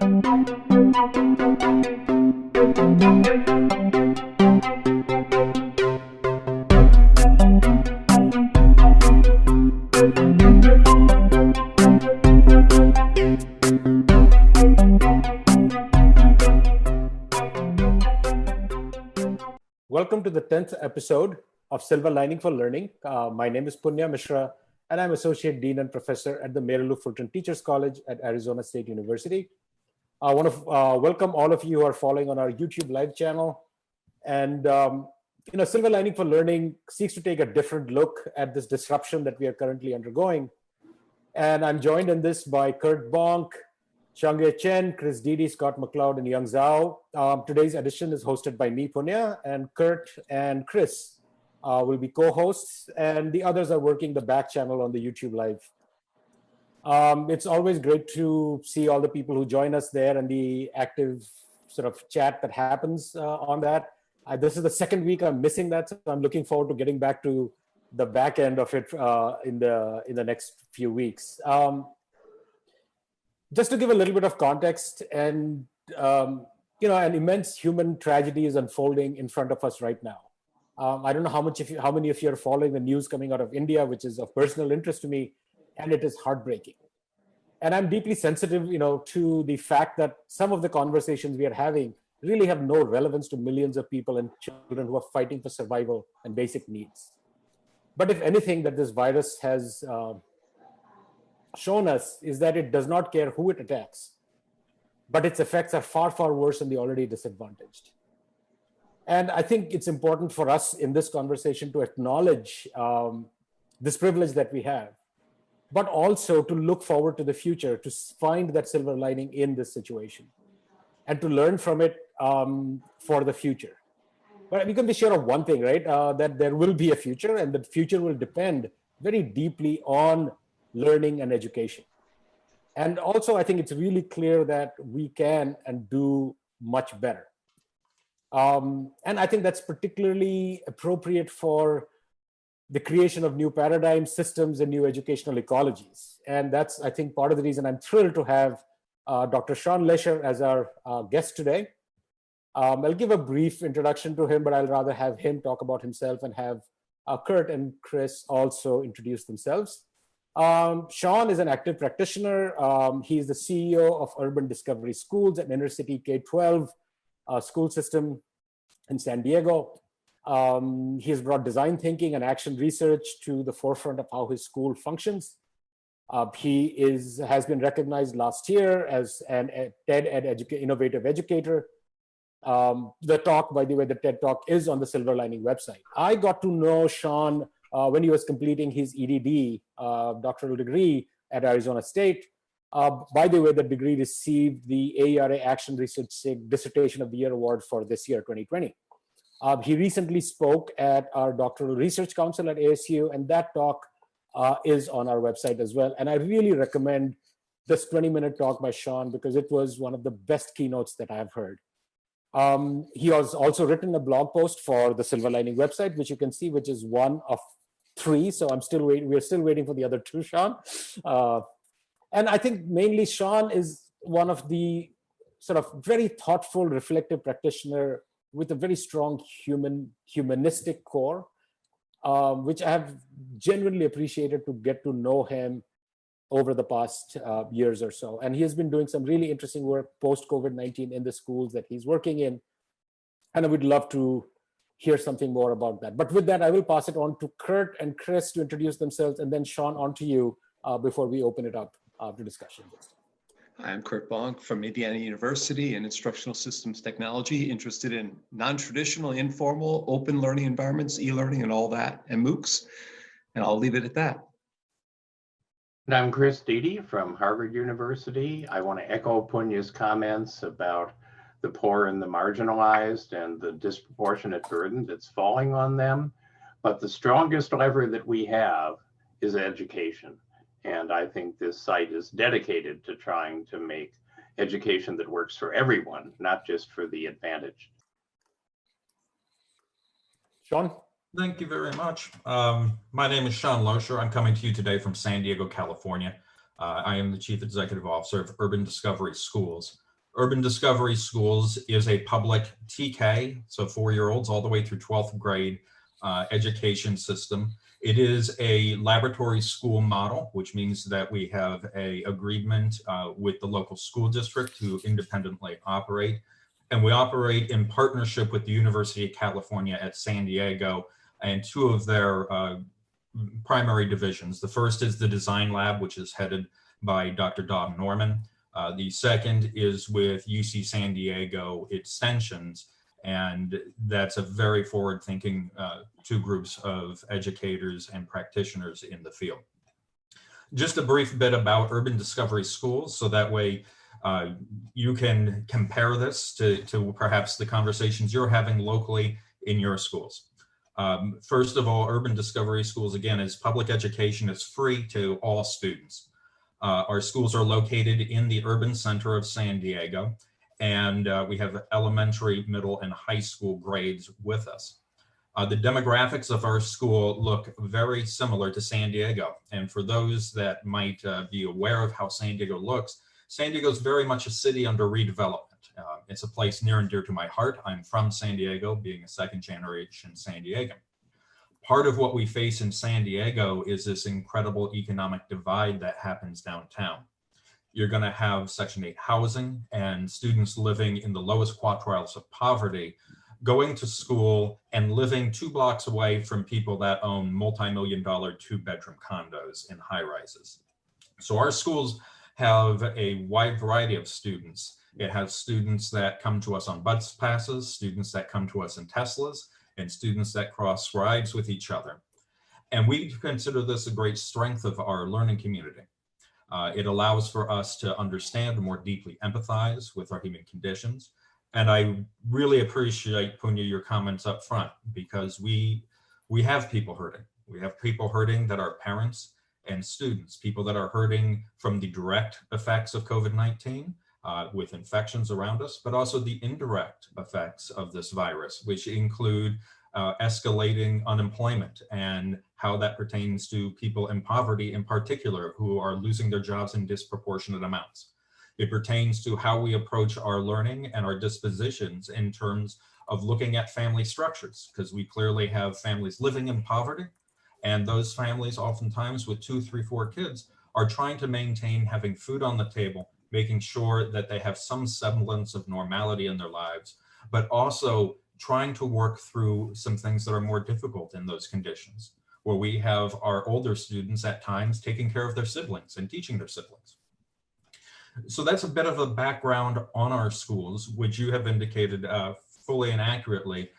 Welcome to the 10th episode of Silver Lining for Learning. My name is Punya Mishra, and I'm Associate Dean and Professor at the Mary Lou Fulton Teachers College at Arizona State University. I want to welcome all of you who are following on our YouTube live channel. And, Silver Lining for Learning seeks to take a different look at this disruption that we are currently undergoing. And I'm joined in this by Kurt Bonk, Changye Chen, Chris Didi, Scott McLeod, and Young Zhao. Today's edition is hosted by me, Punya, and Kurt and Chris will be co-hosts, and the others are working the back channel on the YouTube Live. It's always great to see all the people who join us there and the active sort of chat that happens on that. This is the second week I'm missing that, so I'm looking forward to getting back to the back end of it in the next few weeks. Just to give a little bit of context, and an immense human tragedy is unfolding in front of us right now. I don't know how many of you are following the news coming out of India, which is of personal interest to me, and it is heartbreaking. And I'm deeply sensitive, to the fact that some of the conversations we are having really have no relevance to millions of people and children who are fighting for survival and basic needs. But if anything that this virus has shown us is that it does not care who it attacks, but its effects are far, far worse than the already disadvantaged. And I think it's important for us in this conversation to acknowledge this privilege that we have, but also to look forward to the future, to find that silver lining in this situation and to learn from it for the future. But we can be sure of one thing, right? That there will be a future, and the future will depend very deeply on learning and education. And also, I think it's really clear that we can and do much better. And I think that's particularly appropriate for the creation of new paradigm systems and new educational ecologies. And that's, I think, part of the reason I'm thrilled to have Dr. Shawn Loescher as our guest today. I'll give a brief introduction to him, but I'll rather have him talk about himself and have Kurt and Chris also introduce themselves. Shawn is an active practitioner. He is the CEO of Urban Discovery Schools, an inner city K-12 school system in San Diego. He has brought design thinking and action research to the forefront of how his school functions. He has been recognized last year as a TED Innovative Educator. The talk, by the way, the TED Talk is on the Silver Lining website. I got to know Shawn when he was completing his EDD doctoral degree at Arizona State. By the way, the degree received the AERA Action Research Dissertation of the Year Award for this year, 2020. He recently spoke at our Doctoral Research Council at ASU, and that talk is on our website as well. And I really recommend this 20-minute talk by Shawn because it was one of the best keynotes that I've heard. He has also written a blog post for the Silver Lining website, which you can see, which is one of 3. So I'm still waiting. We're still waiting for the other 2, Shawn. And I think mainly Shawn is one of the sort of very thoughtful, reflective practitioner with a very strong humanistic core, which I have genuinely appreciated to get to know him over the past years or so. And he has been doing some really interesting work post-COVID-19 in the schools that he's working in. And I would love to hear something more about that. But with that, I will pass it on to Kurt and Chris to introduce themselves, and then Shawn, on to you before we open it up to discussion. Hi, I'm Kurt Bonk from Indiana University in Instructional Systems Technology, interested in non-traditional, informal, open learning environments, e-learning and all that, and MOOCs. And I'll leave it at that. And I'm Chris Didi from Harvard University. I want to echo Punya's comments about the poor and the marginalized and the disproportionate burden that's falling on them. But the strongest lever that we have is education. And I think this site is dedicated to trying to make education that works for everyone, not just for the advantaged. Shawn? Thank you very much. My name is Shawn Loescher. I'm coming to you today from San Diego, California. I am the Chief Executive Officer of Urban Discovery Schools. Urban Discovery Schools is a public TK, so 4-year-olds all the way through 12th grade education system. It is a laboratory school model, which means that we have an agreement with the local school district to independently operate. And we operate in partnership with the University of California at San Diego and two of their primary divisions. The first is the Design Lab, which is headed by Dr. Don Norman. The second is with UC San Diego Extensions, and that's a very forward-thinking two groups of educators and practitioners in the field. Just a brief bit about Urban Discovery Schools, so that way you can compare this to perhaps the conversations you're having locally in your schools. First of all, Urban Discovery Schools, again, is public education. It's free to all students. Our schools are located in the urban center of San Diego, and we have elementary, middle, and high school grades with us. The demographics of our school look very similar to San Diego. And for those that might be aware of how San Diego looks, San Diego is very much a city under redevelopment. It's a place near and dear to my heart. I'm from San Diego, being a second-generation San Diegan. Part of what we face in San Diego is this incredible economic divide that happens downtown. You're going to have Section 8 housing and students living in the lowest quartiles of poverty, going to school and living 2 blocks away from people that own multi-million-dollar 2-bedroom condos in high-rises. So our schools have a wide variety of students. It has students that come to us on bus passes, students that come to us in Teslas, and students that cross rides with each other. And we consider this a great strength of our learning community. It allows for us to understand and more deeply empathize with our human conditions. And I really appreciate, Punya, your comments up front, because we have people hurting. We have people hurting that are parents and students, people that are hurting from the direct effects of COVID-19 with infections around us, but also the indirect effects of this virus, which include escalating unemployment and how that pertains to people in poverty in particular who are losing their jobs in disproportionate amounts. It pertains to how we approach our learning and our dispositions in terms of looking at family structures, because we clearly have families living in poverty, and those families oftentimes with 2, 3, 4 kids are trying to maintain having food on the table, making sure that they have some semblance of normality in their lives, but also trying to work through some things that are more difficult in those conditions, where we have our older students at times taking care of their siblings and teaching their siblings. So that's a bit of a background on our schools, which you have indicated fully and accurately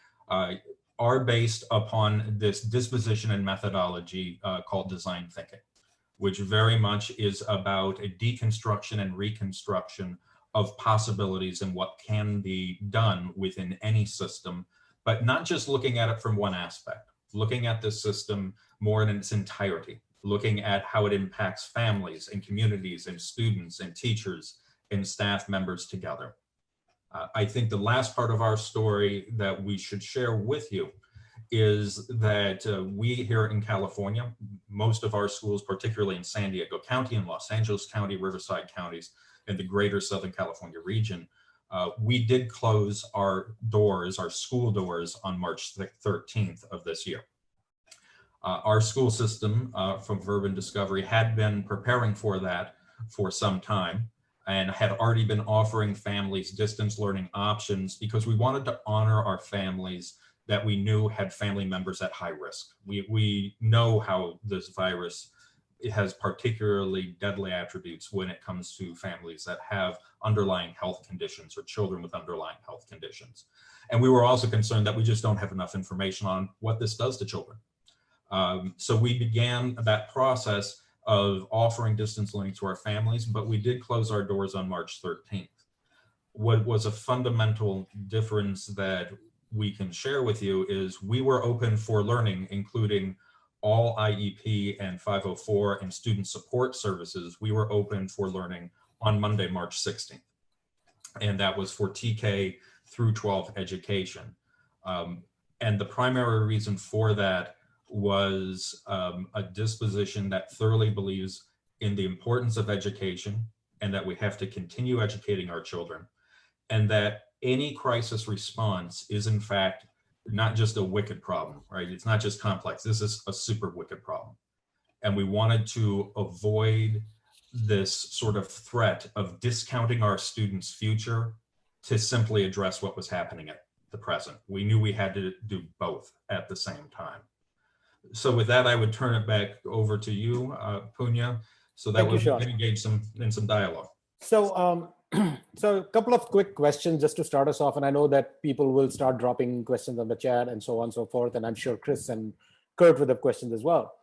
are based upon this disposition and methodology called design thinking, which very much is about a deconstruction and reconstruction of possibilities and what can be done within any system, but not just looking at it from one aspect, looking at the system more in its entirety, looking at how it impacts families and communities and students and teachers and staff members together. I think the last part of our story that we should share with you is that we here in California, most of our schools, particularly in San Diego County and Los Angeles County, Riverside counties, and the greater Southern California region, we did close our doors, our school doors, on March 13th of this year. Our school system from Urban Discovery had been preparing for that for some time and had already been offering families distance learning options because we wanted to honor our families that we knew had family members at high risk. We know how this virus, it has particularly deadly attributes when it comes to families that have underlying health conditions or children with underlying health conditions. And we were also concerned that we just don't have enough information on what this does to children. So we began that process of offering distance learning to our families, but we did close our doors on March 13th. What was a fundamental difference that we can share with you is we were open for learning, including all IEP and 504 and student support services. We were open for learning on Monday, March 16th. And that was for TK through 12 education. And the primary reason for that was a disposition that thoroughly believes in the importance of education and that we have to continue educating our children, and that any crisis response is in fact not just a wicked problem, right? It's not just complex. This is a super wicked problem. And we wanted to avoid this sort of threat of discounting our students' future to simply address what was happening at the present. We knew we had to do both at the same time. So with that, I would turn it back over to you, Punya, so that we can engage in some dialogue. So, so a couple of quick questions just to start us off. And I know that people will start dropping questions on the chat and so on and so forth. And I'm sure Chris and Kurt would have questions as well.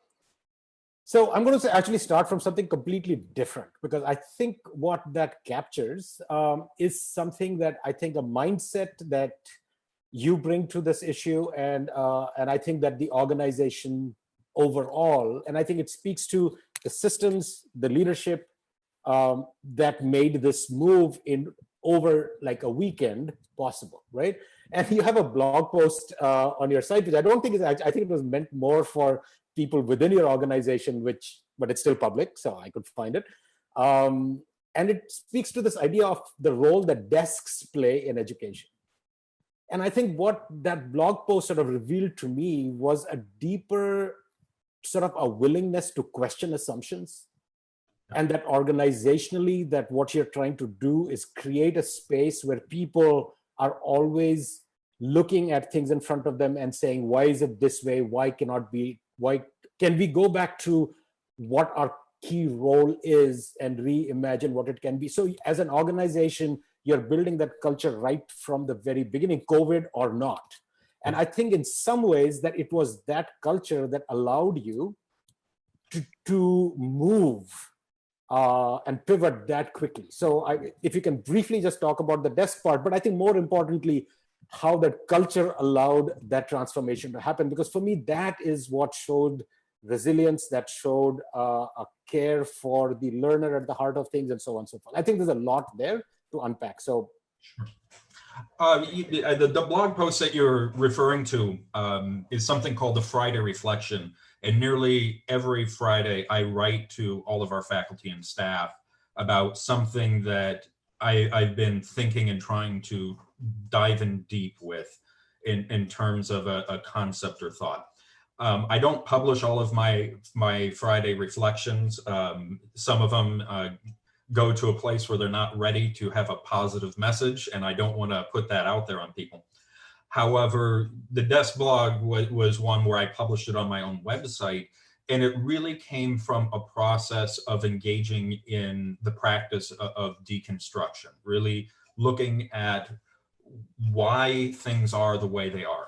So I'm going to actually start from something completely different, because I think what that captures is something that I think a mindset that you bring to this issue, and I think that the organization overall, and I think it speaks to the systems, the leadership that made this move in over like a weekend possible, right? And you have a blog post on your site, which I don't think is, I think it was meant more for people within your organization, but it's still public, so I could find it. And it speaks to this idea of the role that desks play in education. And I think what that blog post sort of revealed to me was a deeper sort of a willingness to question assumptions. And that organizationally, that what you're trying to do is create a space where people are always looking at things in front of them and saying, why is it this way? Why can we go back to what our key role is and reimagine what it can be? So as an organization, you're building that culture right from the very beginning, COVID or not. And I think in some ways that it was that culture that allowed you to move and pivot that quickly. So if you can briefly just talk about the desk part, but I think more importantly, how that culture allowed that transformation to happen. Because for me, that is what showed resilience, that showed a care for the learner at the heart of things, and so on and so forth. I think there's a lot there to unpack. So sure. The blog post that you're referring to is something called the Friday Reflection. And nearly every Friday, I write to all of our faculty and staff about something that I've been thinking and trying to dive in deep with in terms of a concept or thought. I don't publish all of my Friday reflections. Some of them go to a place where they're not ready to have a positive message, and I don't want to put that out there on people. However, the desk blog was one where I published it on my own website, and it really came from a process of engaging in the practice of deconstruction, really looking at why things are the way they are.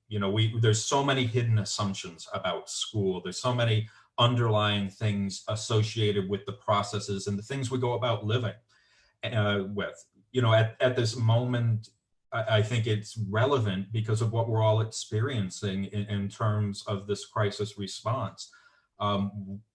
You know, there's so many hidden assumptions about school. There's so many underlying things associated with the processes and the things we go about living with. You know, at this moment, I think it's relevant because of what we're all experiencing in terms of this crisis response.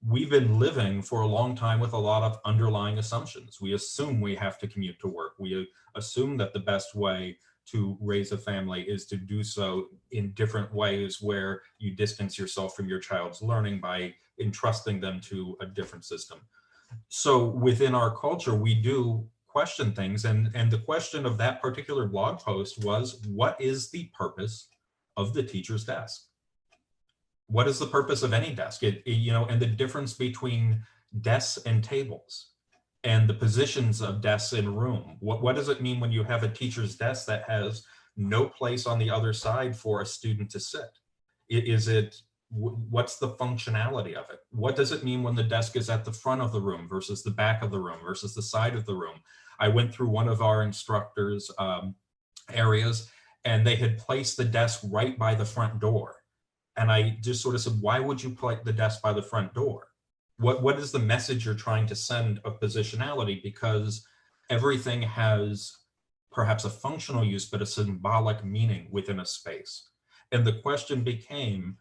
We've been living for a long time with a lot of underlying assumptions. We assume we have to commute to work. We assume that the best way to raise a family is to do so in different ways where you distance yourself from your child's learning by entrusting them to a different system. So within our culture, we do question things. And the question of that particular blog post was, what is the purpose of the teacher's desk? What is the purpose of any desk? You know, and the difference between desks and tables and the positions of desks in a room. What does it mean when you have a teacher's desk that has no place on the other side for a student to sit? What's the functionality of it? What does it mean when the desk is at the front of the room versus the back of the room versus the side of the room? I went through one of our instructors' areas, and they had placed the desk right by the front door. And I just sort of said, why would you place the desk by the front door? What is the message you're trying to send of positionality? Because everything has perhaps a functional use, but a symbolic meaning within a space. And the question became,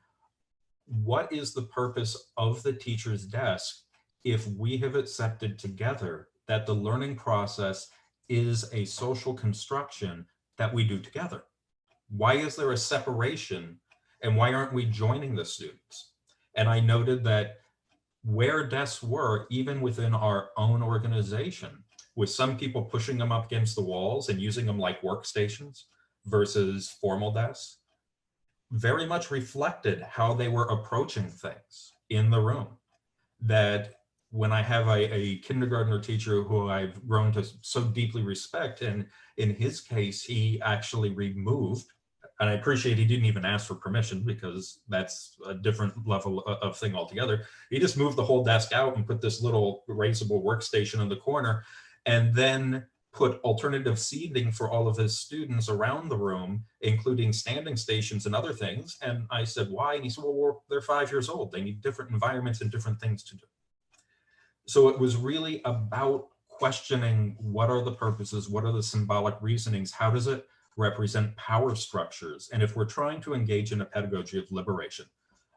what is the purpose of the teacher's desk if we have accepted together that the learning process is a social construction that we do together? Why is there a separation, and why aren't we joining the students? And I noted that where desks were, even within our own organization, with some people pushing them up against the walls and using them like workstations versus formal desks, very much reflected how they were approaching things in the room. That when I have a kindergartner teacher who I've grown to so deeply respect, and in his case, he actually removed, and I appreciate he didn't even ask for permission because that's a different level of thing altogether. He just moved the whole desk out and put this little erasable workstation in the corner, and then put alternative seating for all of his students around the room, including standing stations and other things. And I said, why? And he said, well, they're 5 years old. They need different environments and different things to do. So it was really about questioning, what are the purposes? What are the symbolic reasonings? How does it represent power structures? And if we're trying to engage in a pedagogy of liberation,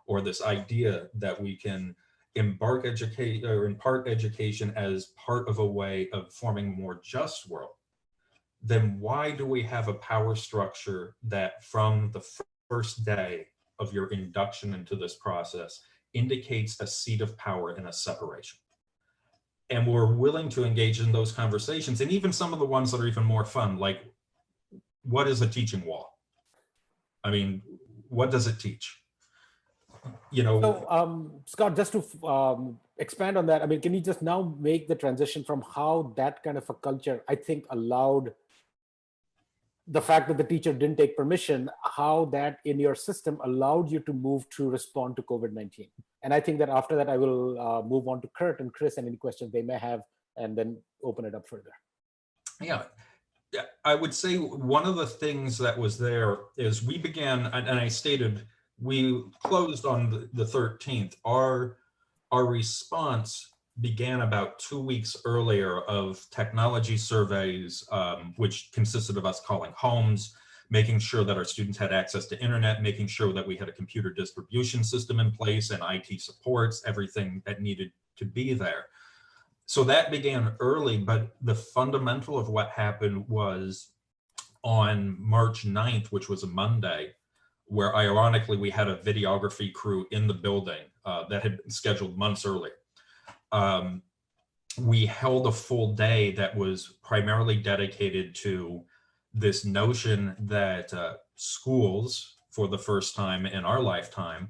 or this idea that we can impart education as part of a way of forming a more just world, then why do we have a power structure that from the first day of your induction into this process indicates a seat of power and a separation? And we're willing to engage in those conversations, and even some of the ones that are even more fun, like, what is a teaching wall? I mean, what does it teach? You know. So, Scott, just to expand on that, I mean, can you just now make the transition from how that kind of a culture, I think, allowed the fact that the teacher didn't take permission, how that in your system allowed you to move to respond to COVID-19? And I think that after that, I will move on to Kurt and Chris and any questions they may have, and then open it up further. Yeah. I would say one of the things that was there is we began, and I stated, we closed on the 13th. Our response began about 2 weeks earlier of technology surveys, which consisted of us calling homes, making sure that our students had access to internet, making sure that we had a computer distribution system in place and IT supports, everything that needed to be there. So that began early, but the fundamental of what happened was on March 9th, which was a Monday, where ironically we had a videography crew in the building that had been scheduled months earlier. We held a full day that was primarily dedicated to this notion that schools, for the first time in our lifetime,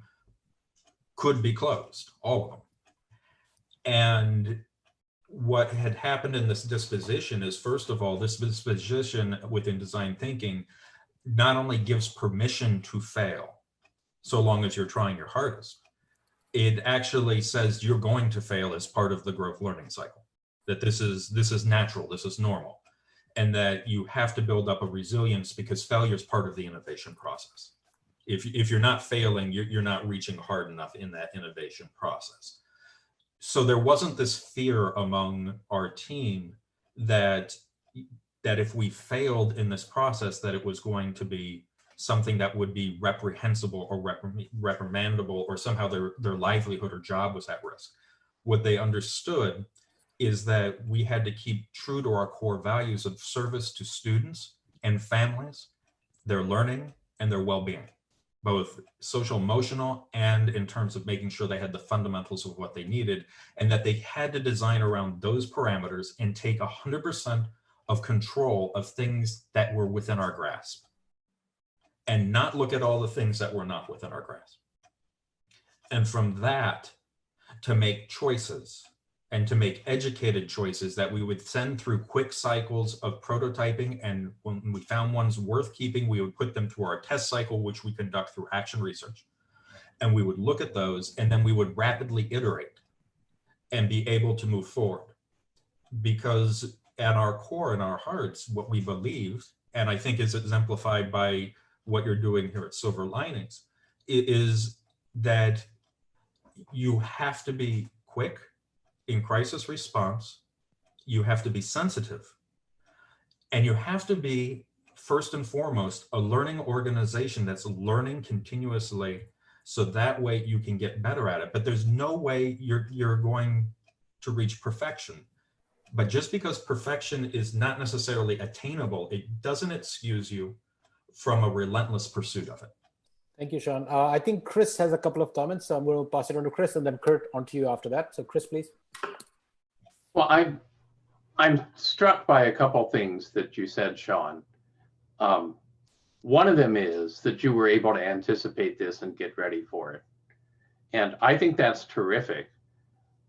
could be closed, all of them. And what had happened in this disposition is, first of all, this disposition within design thinking not only gives permission to fail, so long as you're trying your hardest, it actually says you're going to fail as part of the growth learning cycle, that this is natural, this is normal, and that you have to build up a resilience because failure is part of the innovation process. If you're not failing, you're not reaching hard enough in that innovation process. So there wasn't this fear among our team that if we failed in this process, that it was going to be something that would be reprehensible or reprimandable, or somehow their livelihood or job was at risk. What they understood is that we had to keep true to our core values of service to students and families, their learning and their well-being, both social, emotional, and in terms of making sure they had the fundamentals of what they needed, and that they had to design around those parameters and take 100% of control of things that were within our grasp, and not look at all the things that were not within our grasp. And from that, to make choices, and to make educated choices that we would send through quick cycles of prototyping, and when we found ones worth keeping, we would put them through our test cycle, which we conduct through action research. And we would look at those, and then we would rapidly iterate and be able to move forward. Because at our core, in our hearts, what we believe, and I think is exemplified by what you're doing here at Silver Linings, is that you have to be quick in crisis response, you have to be sensitive, and you have to be, first and foremost, a learning organization that's learning continuously, so that way you can get better at it. But there's no way you're going to reach perfection. But just because perfection is not necessarily attainable, it doesn't excuse you from a relentless pursuit of it. Thank you, Shawn. I think Chris has a couple of comments, so I'm going to pass it on to Chris, and then Kurt on to you after that. So Chris, please. Well, I'm struck by a couple things that you said, Shawn. One of them is that you were able to anticipate this and get ready for it. And I think that's terrific.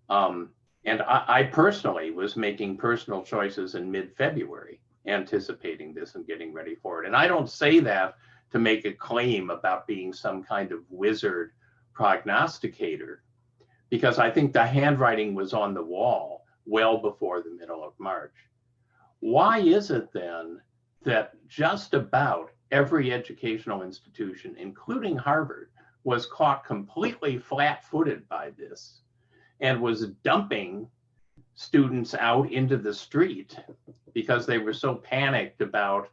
And I personally was making personal choices in mid-February, anticipating this and getting ready for it. And I don't say that to make a claim about being some kind of wizard prognosticator, because I think the handwriting was on the wall well before the middle of March. Why is it then that just about every educational institution, including Harvard, was caught completely flat-footed by this and was dumping students out into the street because they were so panicked about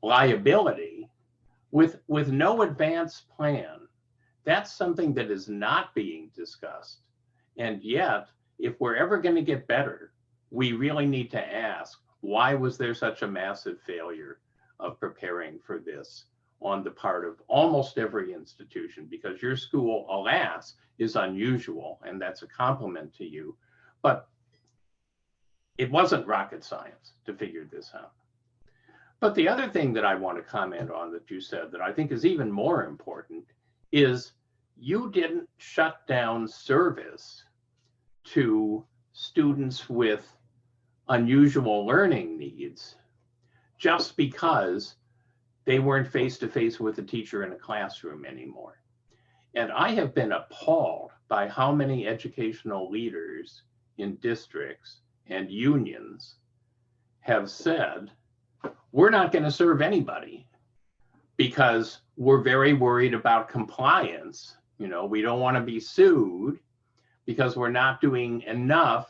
liability with no advance plan? That's something that is not being discussed. And yet, if we're ever going to get better, we really need to ask, why was there such a massive failure of preparing for this on the part of almost every institution? Because your school, alas, is unusual, and that's a compliment to you. But it wasn't rocket science to figure this out. But the other thing that I want to comment on that you said that I think is even more important is you didn't shut down service to students with unusual learning needs just because they weren't face-to-face with a teacher in a classroom anymore. And I have been appalled by how many educational leaders in districts and unions have said, we're not going to serve anybody because we're very worried about compliance. You know, we don't want to be sued because we're not doing enough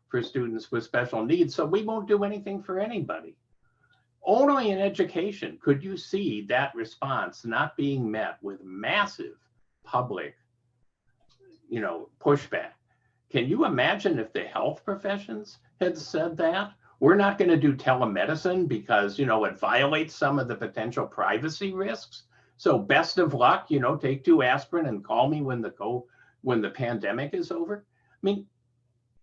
for students with special needs, so we won't do anything for anybody. Only in education could you see that response not being met with massive public, pushback. Can you imagine if the health professions had said that? We're not going to do telemedicine because, it violates some of the potential privacy risks. So best of luck, take 2 aspirin and call me when the pandemic is over. I mean,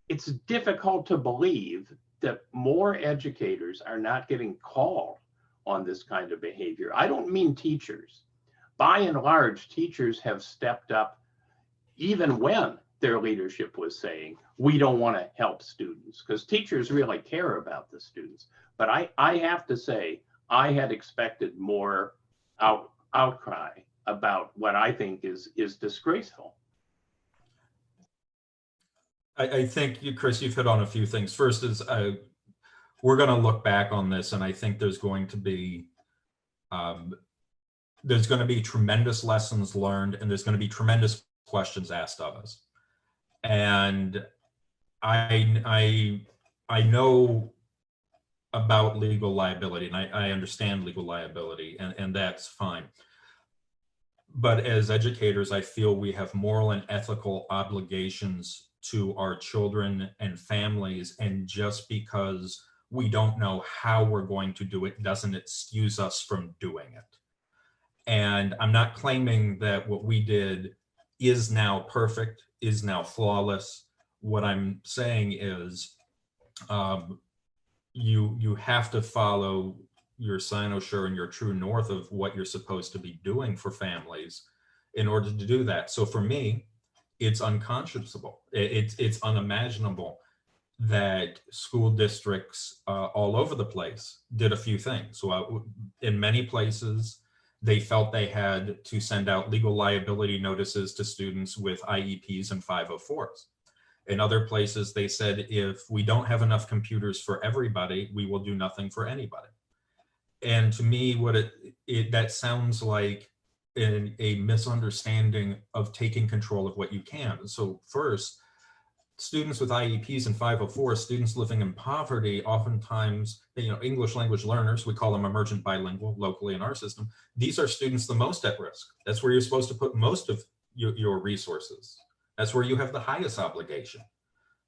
it's difficult to believe that more educators are not getting called on this kind of behavior. I don't mean teachers. By and large, teachers have stepped up even when their leadership was saying, we don't want to help students, because teachers really care about the students. But I have to say, I had expected more outcry about what I think is disgraceful. I think, Chris, you've hit on a few things. First is we're going to look back on this, and I think there's going to be tremendous lessons learned, and there's going to be tremendous questions asked of us. And I know about legal liability, and I understand legal liability, and that's fine. But as educators, I feel we have moral and ethical obligations to our children and families, and just because we don't know how we're going to do it doesn't excuse us from doing it. And I'm not claiming that what we did is now perfect, is now flawless. What I'm saying is you have to follow your cynosure and your true north of what you're supposed to be doing for families in order to do that. So for me, it's unconscionable. It's unimaginable that school districts all over the place did a few things. So in many places, they felt they had to send out legal liability notices to students with IEPs and 504s. In other places, they said, if we don't have enough computers for everybody, we will do nothing for anybody. And to me, that sounds like a misunderstanding of taking control of what you can. So first, students with IEPs and 504, students living in poverty, oftentimes, English language learners, we call them emergent bilingual locally in our system. These are students the most at risk. That's where you're supposed to put most of your resources. That's where you have the highest obligation.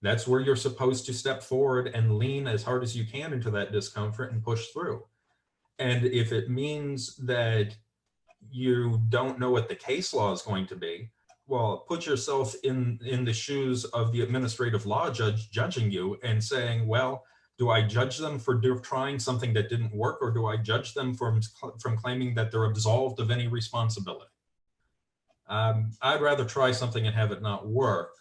That's where you're supposed to step forward and lean as hard as you can into that discomfort and push through. And if it means that you don't know what the case law is going to be, well, put yourself in the shoes of the administrative law judge judging you and saying, well, Do I judge them for trying something that didn't work, or do I judge them from claiming that they're absolved of any responsibility? I'd rather try something and have it not work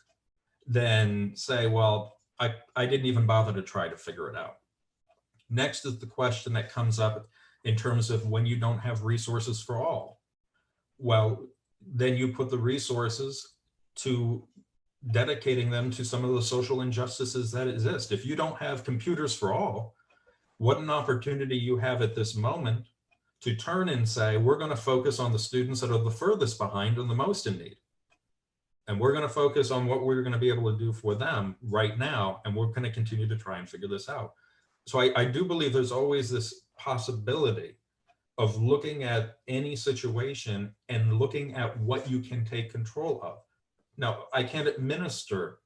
than say, well, I didn't even bother to try to figure it out. Next is the question that comes up in terms of when you don't have resources for all. Well, then you put the resources to dedicating them to some of the social injustices that exist. If you don't have computers for all, what an opportunity you have at this moment to turn and say, we're going to focus on the students that are the furthest behind and the most in need. And we're going to focus on what we're going to be able to do for them right now. And we're going to continue to try and figure this out. So I do believe there's always this possibility of looking at any situation and looking at what you can take control of. Now, I can't administer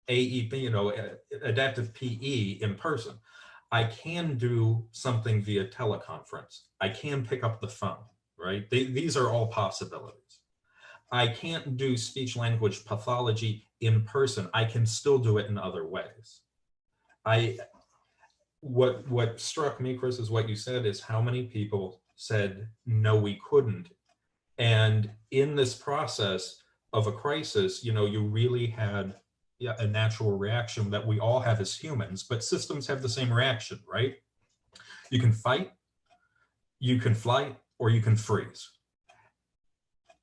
AEP, adaptive PE in person. I can do something via teleconference. I can pick up the phone, right? These are all possibilities. I can't do speech language pathology in person. I can still do it in other ways. What struck me, Chris, is what you said is how many people said, no, we couldn't. And in this process of a crisis, you really had a natural reaction that we all have as humans, but systems have the same reaction, right? You can fight, you can flight, or you can freeze.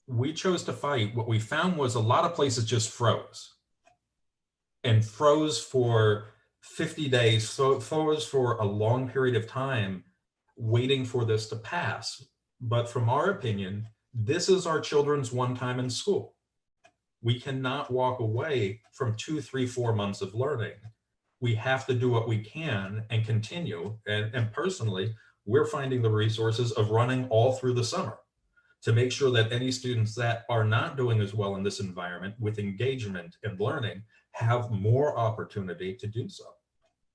We chose to fight. What we found was a lot of places just froze, and froze for 50 days, so froze for a long period of time, waiting for this to pass. But from our opinion, this is our children's one time in school. We cannot walk away from 2, 3, 4 months of learning. We have to do what we can and continue. And personally, we're finding the resources of running all through the summer to make sure that any students that are not doing as well in this environment with engagement and learning have more opportunity to do so.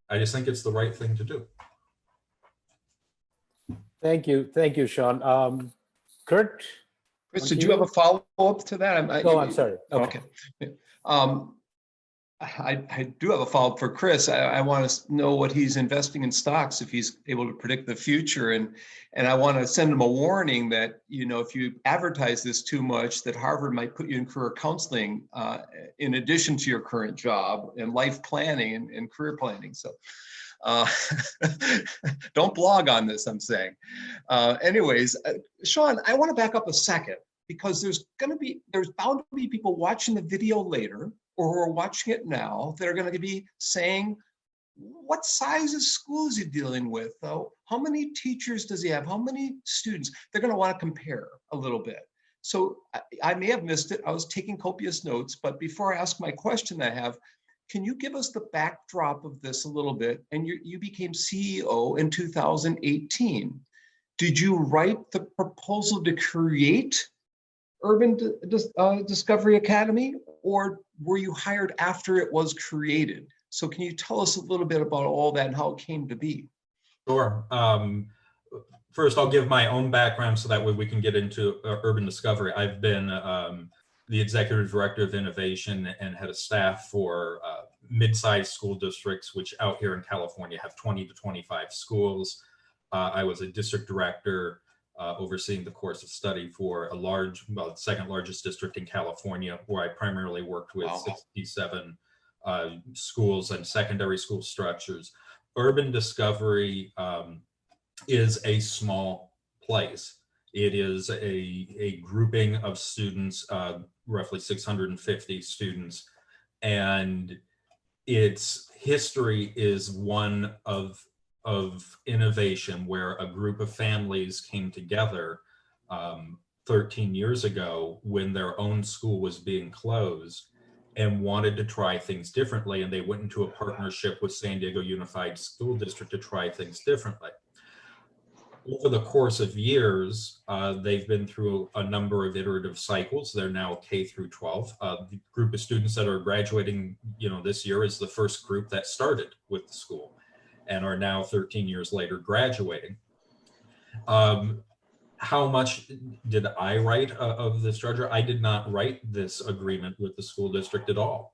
I just think it's the right thing to do. Thank you, Shawn. Kurt? Chris, did you have a follow-up to that? I'm sorry. Okay. I do have a follow-up for Chris. I want to know what he's investing in stocks, if he's able to predict the future. And I want to send him a warning that, if you advertise this too much, that Harvard might put you in career counseling in addition to your current job, and life planning and career planning. So don't blog on this, I'm saying. Anyways, Shawn, I want to back up a second, because there's bound to be people watching the video later, or who are watching it now, that are going to be saying, what size of school is he dealing with, though? How many teachers does he have? How many students? They're going to want to compare a little bit. So I may have missed it. I was taking copious notes, but before I ask my question can you give us the backdrop of this a little bit? And you became CEO in 2018. Did you write the proposal to create Urban Discovery Academy, or were you hired after it was created? So can you tell us a little bit about all that and how it came to be? Sure. First, I'll give my own background so that way we can get into Urban Discovery. I've been the executive director of innovation and head of staff for mid-sized school districts, which out here in California have 20 to 25 schools. I was a district director overseeing the course of study for the second largest district in California, where I primarily worked with 67 schools and secondary school structures. Urban Discovery is a small place. It is a grouping of students, roughly 650 students, and its history is one of innovation, where a group of families came together 13 years ago when their own school was being closed and wanted to try things differently. And they went into a partnership with San Diego Unified School District to try things differently. Over the course of years, they've been through a number of iterative cycles. They're now K through 12. The group of students that are graduating, this year is the first group that started with the school and are now 13 years later graduating. How much did I write of this charter? I did not write this agreement with the school district at all.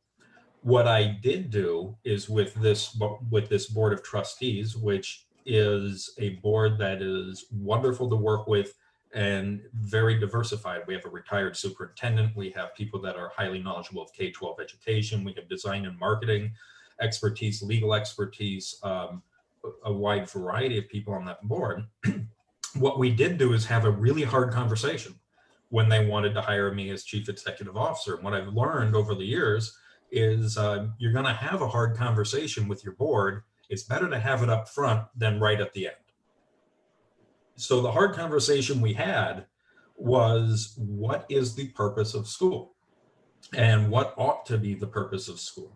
What I did do is with this board of trustees, which is a board that is wonderful to work with and very diversified. We have a retired superintendent. We have people that are highly knowledgeable of K-12 education. We have design and marketing expertise, legal expertise, a wide variety of people on that board. What we did do is have a really hard conversation when they wanted to hire me as chief executive officer. And what I've learned over the years is you're going to have a hard conversation with your board. It's better to have it up front than right at the end. So the hard conversation we had was, what is the purpose of school? And what ought to be the purpose of school?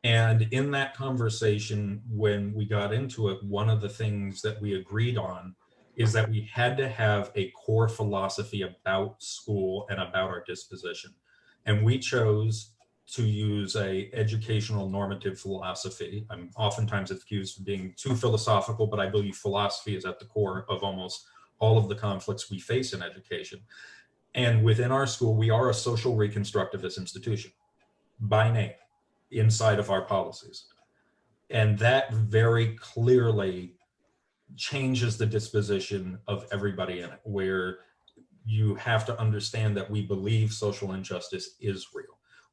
And in that conversation, when we got into it, one of the things that we agreed on is that we had to have a core philosophy about school and about our disposition. And we chose to use a educational normative philosophy. I'm oftentimes accused of being too philosophical, but I believe philosophy is at the core of almost all of the conflicts we face in education. And within our school, we are a social reconstructivist institution by name inside of our policies. And that very clearly changes the disposition of everybody in it, where you have to understand that we believe social injustice is real.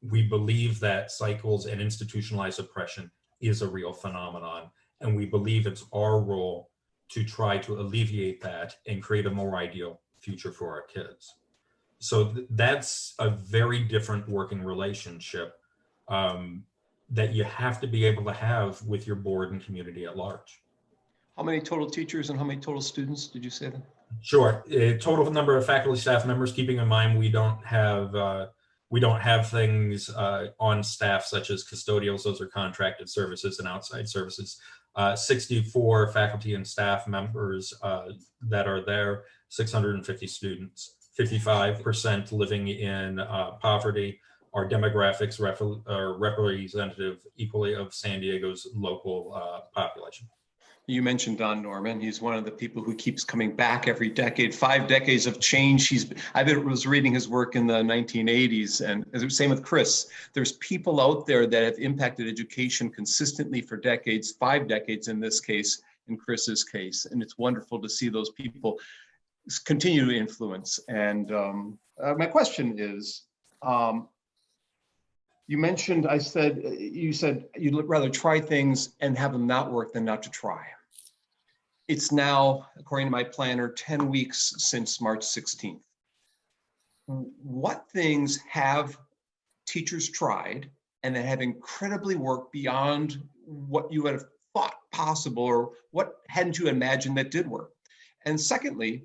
We believe that cycles and institutionalized oppression is a real phenomenon, and we believe it's our role to try to alleviate that and create a more ideal future for our kids. So that's a very different working relationship that you have to be able to have with your board and community at large. How many total teachers and how many total students did you say then? Sure. Total number of faculty staff members, keeping in mind we don't have things on staff such as custodials. Those are contracted services and outside services. 64 faculty and staff members that are there, 650 students, 55% living in poverty. Our demographics are representative equally of San Diego's local population. You mentioned Don Norman. He's one of the people who keeps coming back every decade, 5 decades of change. I was reading his work in the 1980s, and as it was same with Chris. There's people out there that have impacted education consistently for decades, 5 decades in this case, in Chris's case. And it's wonderful to see those people continue to influence. And my question is, you said you'd rather try things and have them not work than not to try. It's now, according to my planner, 10 weeks since March 16th. What things have teachers tried and that have incredibly worked beyond what you would have thought possible, or what hadn't you imagined that did work? And secondly,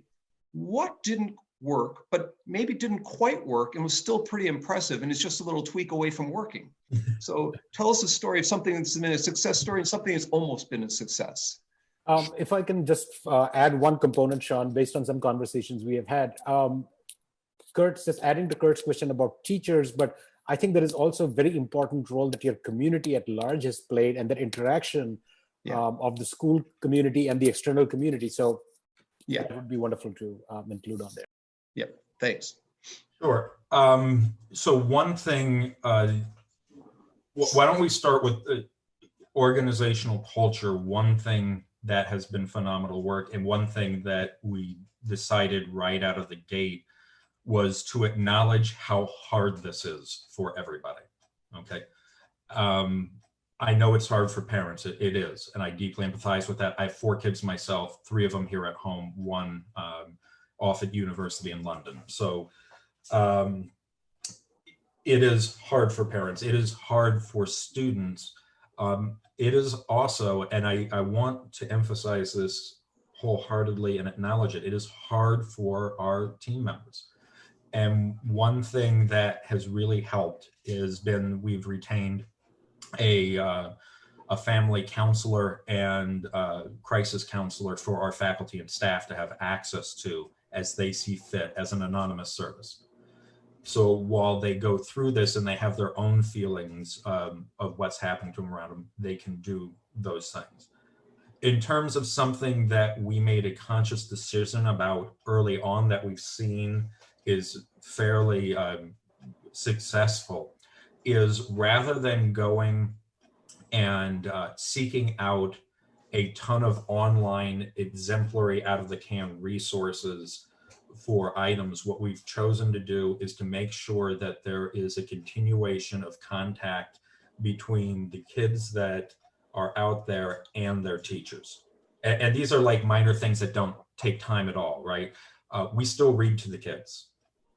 what didn't work, but maybe didn't quite work and was still pretty impressive, and it's just a little tweak away from working? So tell us a story of something that's been a success story and something that's almost been a success. If I can just add one component, Shawn, based on some conversations we have had. Kurt's just adding to Kurt's question about teachers, but I think there is also a very important role that your community at large has played, and that interaction of the school community and the external community. So that would be wonderful to include on there. Yep, thanks. Sure. So one thing, why don't we start with organizational culture? One thing that has been phenomenal work, and one thing that we decided right out of the gate, was to acknowledge how hard this is for everybody. Okay. I know it's hard for parents. It is, and I deeply empathize with that. I have 4 kids myself, 3 of them here at home, 1 off at university in London. So it is hard for parents. It is hard for students. It is also, and I want to emphasize this wholeheartedly and acknowledge it, it is hard for our team members. And one thing that has really helped has been, we've retained a family counselor and crisis counselor for our faculty and staff to have access to as they see fit, as an anonymous service. So while they go through this and they have their own feelings of what's happening to them around them, they can do those things. In terms of something that we made a conscious decision about early on that we've seen is fairly successful, is rather than going and seeking out a ton of online exemplary out of the can resources for items, what we've chosen to do is to make sure that there is a continuation of contact between the kids that are out there and their teachers. And these are like minor things that don't take time at all, right? We still read to the kids.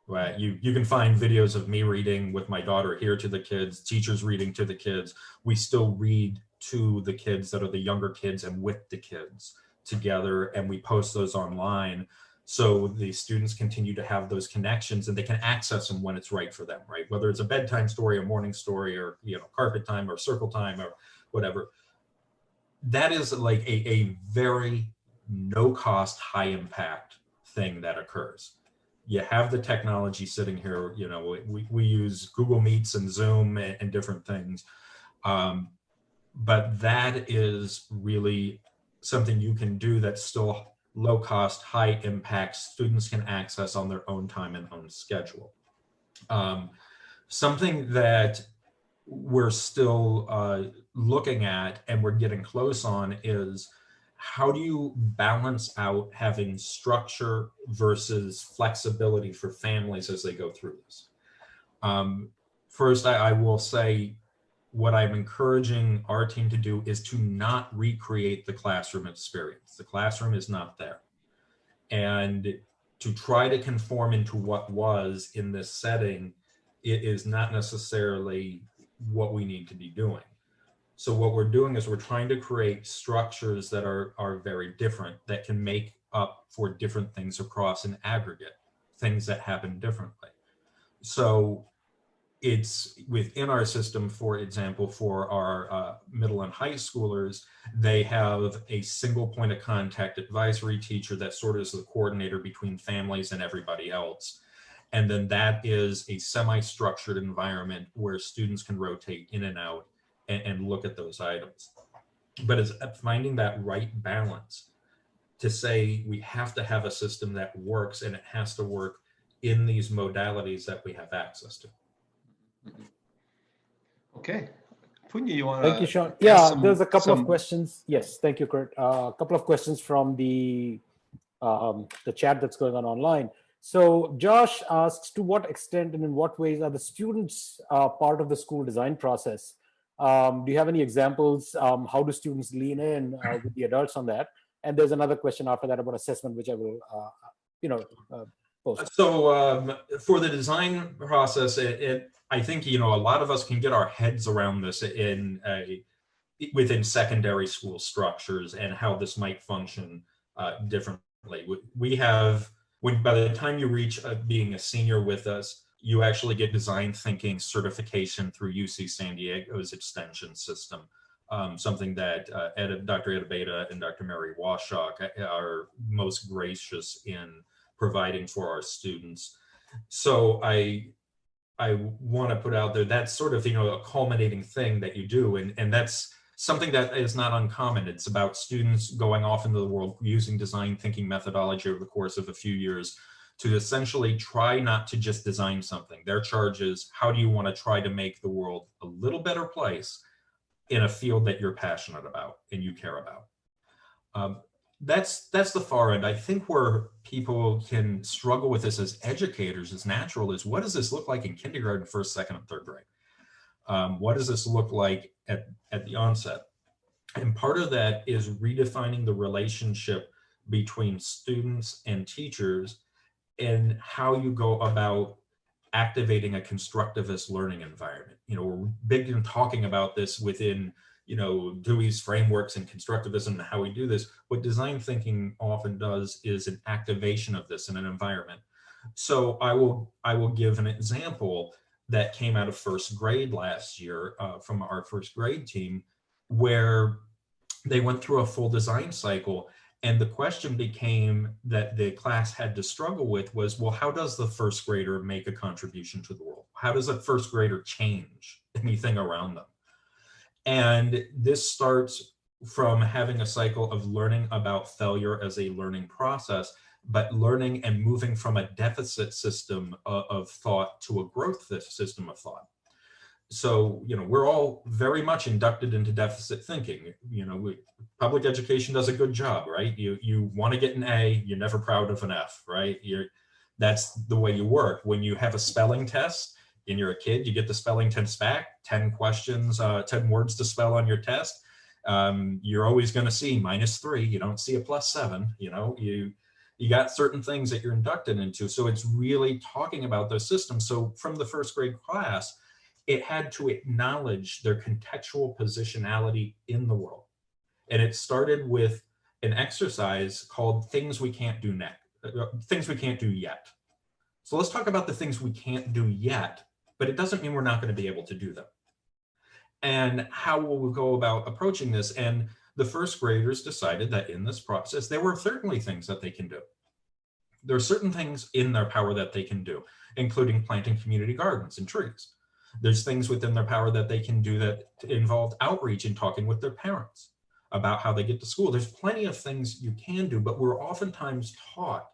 Right. You can find videos of me reading with my daughter here to the kids, teachers reading to the kids. We still read to the kids that are the younger kids and with the kids together, and we post those online. So the students continue to have those connections and they can access them when it's right for them, right? Whether it's a bedtime story, a morning story, or, you know, carpet time or circle time or whatever. That is like a very no cost, high impact thing that occurs. You have the technology sitting here, you know, we use Google Meets and Zoom and different things. But that is really something you can do that's still low cost, high impact, students can access on their own time and own schedule. Something that we're still looking at and we're getting close on is, how do you balance out having structure versus flexibility for families as they go through this? First, I will say what I'm encouraging our team to do is to not recreate the classroom experience. The classroom is not there. And to try to conform into what was in this setting, it is not necessarily what we need to be doing. So what we're doing is we're trying to create structures that are very different, that can make up for different things across an aggregate, things that happen differently. So it's within our system, for example, for our middle and high schoolers, they have a single point of contact advisory teacher that sort of is the coordinator between families and everybody else. And then that is a semi-structured environment where students can rotate in and out and look at those items. But it's finding that right balance to say we have to have a system that works, and it has to work in these modalities that we have access to. Okay. Punya, you want to? Thank you, Shawn. Yeah, there's a couple of questions. Yes, thank you, Kurt. A couple of questions from the chat that's going on online. So Josh asks, to what extent and in what ways are the students part of the school design process? Do you have any examples? How do students lean in with the adults on that? And there's another question after that about assessment, which I will, post. So for the design process, I think, you know, a lot of us can get our heads around this within secondary school structures and how this might function differently. We have, by the time you reach being a senior with us, you actually get design thinking certification through UC San Diego's extension system, something that Dr. Ed Abeda and Dr. Mary Washock are most gracious in providing for our students. So I want to put out there, that's sort of, you know, a culminating thing that you do. And that's something that is not uncommon. It's about students going off into the world using design thinking methodology over the course of a few years to essentially try not to just design something. Their charge is, how do you want to try to make the world a little better place in a field that you're passionate about and you care about? That's the far end. I think where people can struggle with this as educators is natural is, what does this look like in kindergarten, first, second, and third grade? What does this look like at the onset? And part of that is redefining the relationship between students and teachers and how you go about activating a constructivist learning environment. You know, we're big in talking about this within, you know, Dewey's frameworks and constructivism and how we do this. What design thinking often does is an activation of this in an environment. So I will give an example that came out of first grade last year from our first grade team, where they went through a full design cycle. And the question became that the class had to struggle with was, well, how does the first grader make a contribution to the world? How does a first grader change anything around them? And this starts from having a cycle of learning about failure as a learning process, but learning and moving from a deficit system of thought to a growth system of thought. So, we're all very much inducted into deficit thinking. Public education does a good job, right? You want to get an A, you're never proud of an F, right? That's the way you work. When you have a spelling test and you're a kid, you get the spelling test back, 10 questions, 10 words to spell on your test. You're always going to see -3. You don't see a +7. You got certain things that you're inducted into. So it's really talking about those systems. So from the first grade class, it had to acknowledge their contextual positionality in the world. And it started with an exercise called things we can't do next, things we can't do yet. So let's talk about the things we can't do yet, but it doesn't mean we're not going to be able to do them. And how will we go about approaching this? And the first graders decided that in this process, there were certainly things that they can do. There are certain things in their power that they can do, including planting community gardens and trees. There's things within their power that they can do that involve outreach and talking with their parents about how they get to school. There's plenty of things you can do, but we're oftentimes taught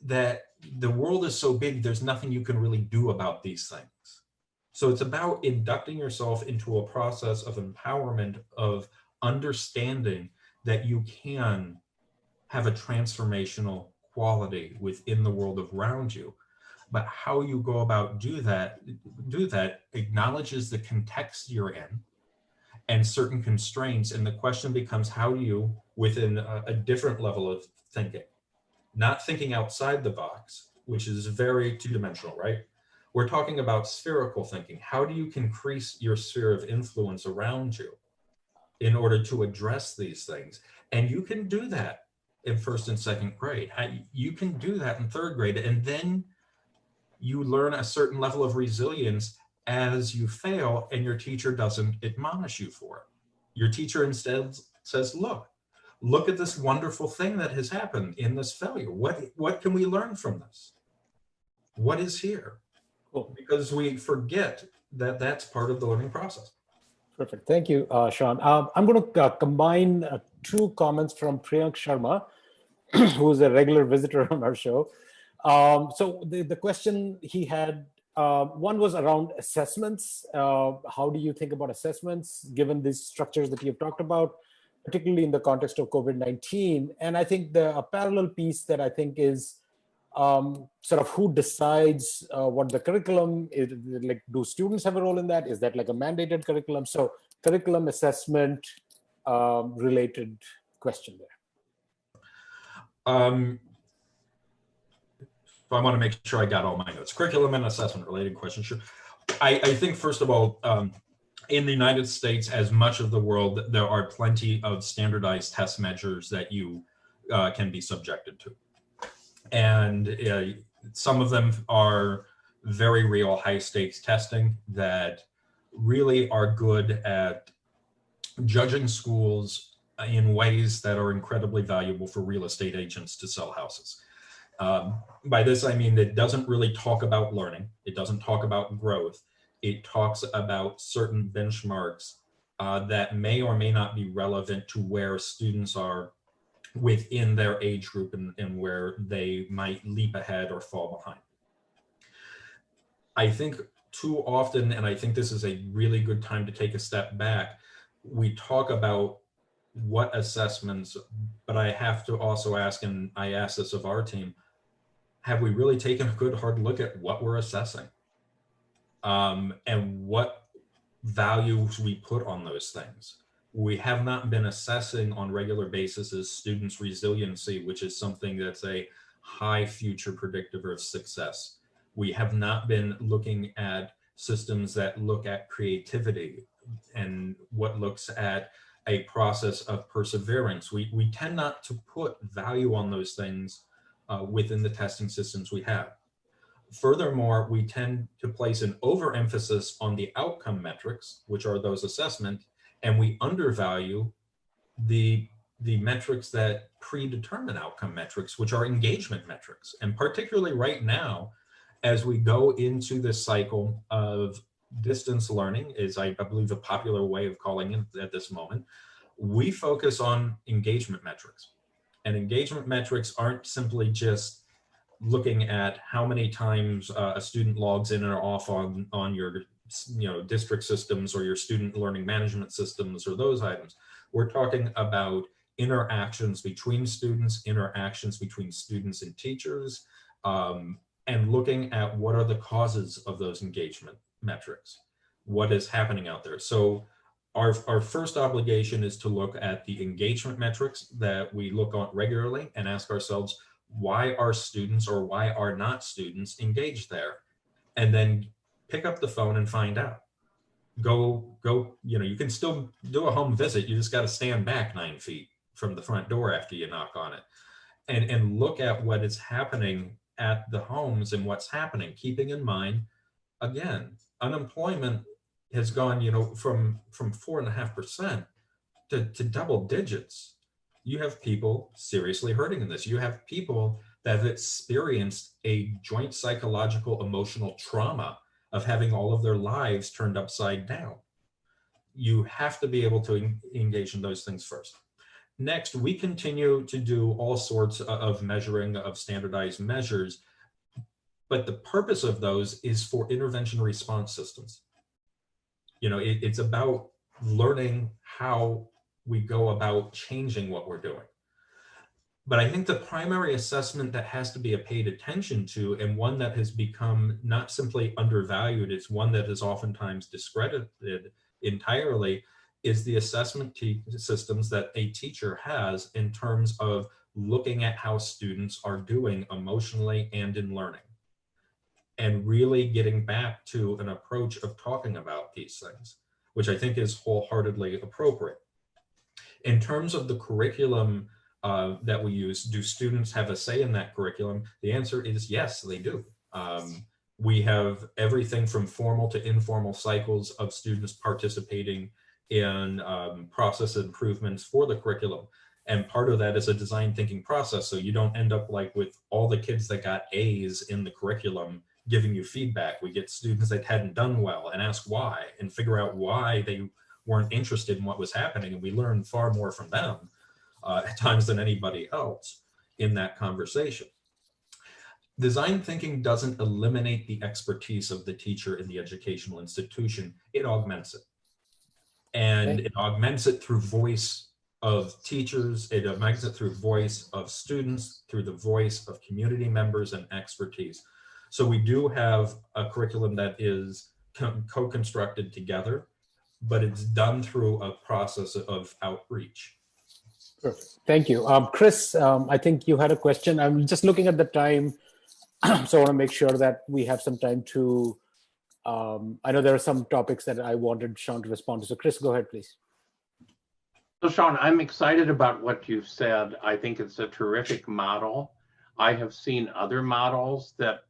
that the world is so big, there's nothing you can really do about these things. So it's about inducting yourself into a process of empowerment, of understanding that you can have a transformational quality within the world around you. But how you go about do that acknowledges the context you're in and certain constraints. And the question becomes, how do you, within a different level of thinking, not thinking outside the box, which is very two-dimensional, right? We're talking about spherical thinking. How do you increase your sphere of influence around you in order to address these things? And you can do that in first and second grade. You can do that in third grade. And then you learn a certain level of resilience as you fail and your teacher doesn't admonish you for it. Your teacher instead says, look at this wonderful thing that has happened in this failure. What can we learn from this? What is here? Cool. Because we forget that that's part of the learning process. Perfect. Thank you, Shawn. I'm going to combine two comments from Priyank Sharma, who is a regular visitor on our show. So the question he had, one was around assessments. How do you think about assessments, given these structures that you've talked about, particularly in the context of COVID-19? And I think a parallel piece that I think is sort of who decides what the curriculum is. Like, do students have a role in that? Is that like a mandated curriculum? So curriculum assessment related question there. So I want to make sure I got all my notes. Curriculum and assessment related question. Sure. I think, first of all, in the United States, as much of the world, there are plenty of standardized test measures that you can be subjected to. And some of them are very real high stakes testing that really are good at judging schools in ways that are incredibly valuable for real estate agents to sell houses. By this, I mean, it doesn't really talk about learning. It doesn't talk about growth. It talks about certain benchmarks that may or may not be relevant to where students are within their age group and where they might leap ahead or fall behind. I think too often, and I think this is a really good time to take a step back, we talk about what assessments, but I have to also ask, and I ask this of our team, have we really taken a good hard look at what we're assessing and what values we put on those things? We have not been assessing on regular basis as students' resiliency, which is something that's a high future predictor of success. We have not been looking at systems that look at creativity and what looks at a process of perseverance. We tend not to put value on those things within the testing systems we have. Furthermore, we tend to place an overemphasis on the outcome metrics, which are those assessment, and we undervalue the metrics that predetermine outcome metrics, which are engagement metrics. And particularly right now, as we go into this cycle of distance learning, is I believe a popular way of calling it at this moment, we focus on engagement metrics. And engagement metrics aren't simply just looking at how many times a student logs in or off on your district systems or your student learning management systems or those items. We're talking about interactions between students, interactions between students and teachers, and looking at what are the causes of those engagement metrics, what is happening out there. So our first obligation is to look at the engagement metrics that we look at regularly and ask ourselves, why are students or why are not students engaged there? And then pick up the phone and find out. Go, you can still do a home visit. You just got to stand back 9 feet from the front door after you knock on it, and look at what is happening at the homes and what's happening, keeping in mind, again, unemployment has gone, from 4.5% to double digits. You have people seriously hurting in this. You have people that have experienced a joint psychological emotional trauma of having all of their lives turned upside down. You have to be able to engage in those things first. Next, we continue to do all sorts of measuring of standardized measures, but the purpose of those is for intervention response systems. It's about learning how we go about changing what we're doing. But I think the primary assessment that has to be paid attention to, and one that has become not simply undervalued, it's one that is oftentimes discredited entirely, is the assessment systems that a teacher has in terms of looking at how students are doing emotionally and in learning, and really getting back to an approach of talking about these things, which I think is wholeheartedly appropriate. In terms of the curriculum that we use, do students have a say in that curriculum? The answer is yes, they do. We have everything from formal to informal cycles of students participating in process improvements for the curriculum. And part of that is a design thinking process. So you don't end up like with all the kids that got A's in the curriculum giving you feedback. We get students that hadn't done well and ask why, and figure out why they weren't interested in what was happening. And we learn far more from them at times than anybody else in that conversation. Design thinking doesn't eliminate the expertise of the teacher in the educational institution. It augments it. And it augments it through voice of teachers. It augments it through voice of students, through the voice of community members and expertise. So we do have a curriculum that is co-constructed together, but it's done through a process of outreach. Perfect. Thank you. Chris, I think you had a question. I'm just looking at the time, so I want to make sure that we have some time to, I know there are some topics that I wanted Shawn to respond to. So Chris, go ahead, please. So Shawn, I'm excited about what you've said. I think it's a terrific model. I have seen other models that